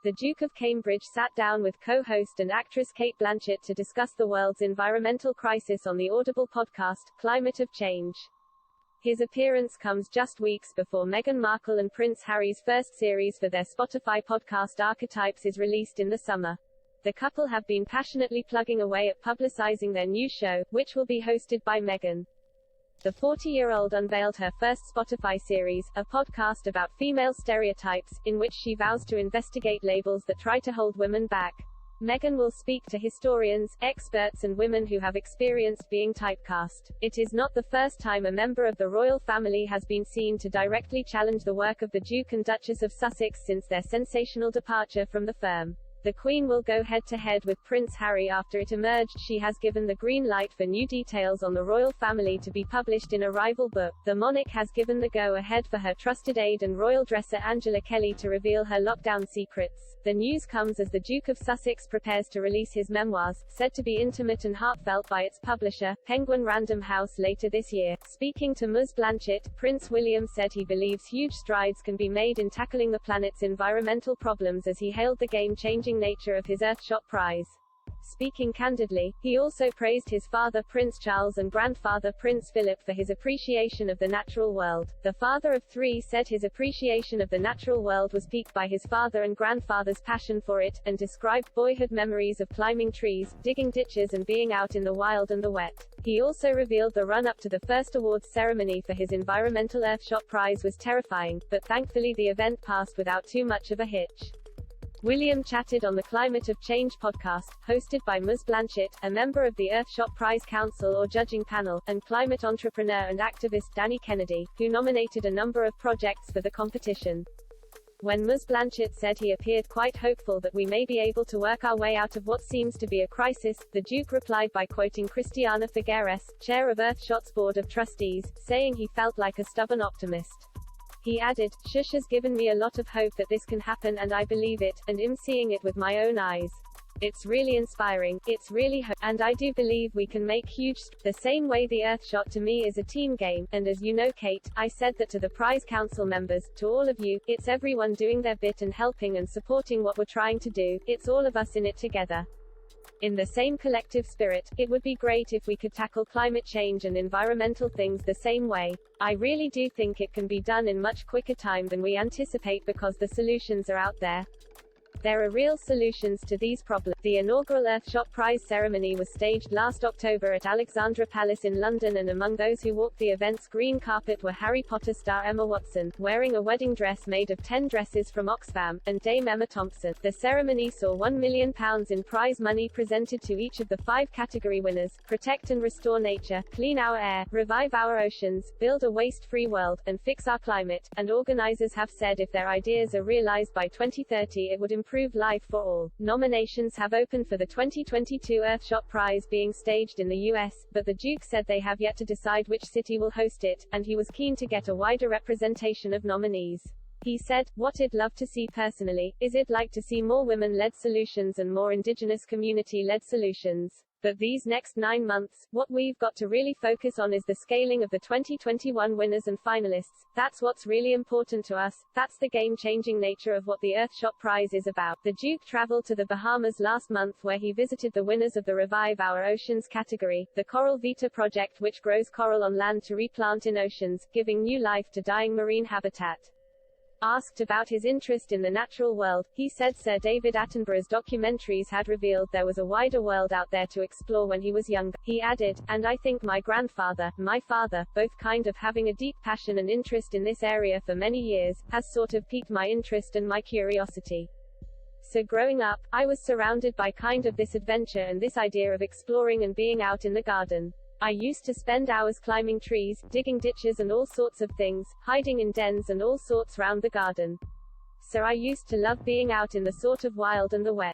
The Duke of Cambridge sat down with co-host and actress Cate Blanchett to discuss the world's environmental crisis on the Audible podcast, Climate of Change. His appearance comes just weeks before Meghan Markle and Prince Harry's first series for their Spotify podcast Archetypes is released in the summer. The couple have been passionately plugging away at publicizing their new show, which will be hosted by Meghan. The 40-year-old unveiled her first Spotify series, a podcast about female stereotypes, in which she vows to investigate labels that try to hold women back. Meghan will speak to historians, experts and women who have experienced being typecast. It is not the first time a member of the royal family has been seen to directly challenge the work of the Duke and Duchess of Sussex since their sensational departure from the firm. The Queen will go head-to-head with Prince Harry after it emerged she has given the green light for new details on the royal family to be published in a rival book. The monarch has given the go-ahead for her trusted aide and royal dresser Angela Kelly to reveal her lockdown secrets. The news comes as the Duke of Sussex prepares to release his memoirs, said to be intimate and heartfelt by its publisher, Penguin Random House, later this year. Speaking to Ms. Blanchett, Prince William said he believes huge strides can be made in tackling the planet's environmental problems as he hailed the game-changing nature of his Earthshot Prize. Speaking candidly, he also praised his father Prince Charles and grandfather Prince Philip for his appreciation of the natural world. The father of three said his appreciation of the natural world was piqued by his father and grandfather's passion for it, and described boyhood memories of climbing trees, digging ditches and being out in the wild and the wet. He also revealed the run-up to the first awards ceremony for his environmental Earthshot Prize was terrifying, but thankfully the event passed without too much of a hitch. William chatted on the Climate of Change podcast, hosted by Ms. Blanchett, a member of the Earthshot Prize Council or judging panel, and climate entrepreneur and activist Danny Kennedy, who nominated a number of projects for the competition. When Ms. Blanchett said he appeared quite hopeful that we may be able to work our way out of what seems to be a crisis, the Duke replied by quoting Christiana Figueres, chair of Earthshot's Board of Trustees, saying he felt like a stubborn optimist. He added, "Shush has given me a lot of hope that this can happen and I believe it, and I'm seeing it with my own eyes. It's really inspiring, it's really and I do believe we can make huge the same way the Earthshot to me is a team game, and as you know Kate, I said that to the prize council members, to all of you, it's everyone doing their bit and helping and supporting what we're trying to do, it's all of us in it together. In the same collective spirit, it would be great if we could tackle climate change and environmental things the same way. I really do think it can be done in much quicker time than we anticipate because the solutions are out there. There are real solutions to these problems." The inaugural Earthshot Prize ceremony was staged last October at Alexandra Palace in London, and among those who walked the event's green carpet were Harry Potter star Emma Watson, wearing a wedding dress made of 10 dresses from Oxfam, and Dame Emma Thompson. The ceremony saw £1 million in prize money presented to each of the 5 category winners: Protect and Restore Nature, Clean Our Air, Revive Our Oceans, Build a Waste-Free World, and Fix Our Climate. And organizers have said if their ideas are realized by 2030 it would improve life for all. Nominations have opened for the 2022 Earthshot Prize being staged in the US, but the Duke said they have yet to decide which city will host it, and he was keen to get a wider representation of nominees. He said, "What I'd love to see personally, is I'd like to see more women-led solutions and more indigenous community-led solutions. But these next 9 months, what we've got to really focus on is the scaling of the 2021 winners and finalists. That's what's really important to us. That's the game-changing nature of what the Earthshot Prize is about." The Duke traveled to the Bahamas last month where he visited the winners of the Revive Our Oceans category, the Coral Vita project which grows coral on land to replant in oceans, giving new life to dying marine habitat. Asked about his interest in the natural world, he said Sir David Attenborough's documentaries had revealed there was a wider world out there to explore when he was younger. He added, "And I think my grandfather, my father, both kind of having a deep passion and interest in this area for many years, has sort of piqued my interest and my curiosity. So growing up, I was surrounded by kind of this adventure and this idea of exploring and being out in the garden. I used to spend hours climbing trees, digging ditches and all sorts of things, hiding in dens and all sorts round the garden. So I used to love being out in the sort of wild and the wet.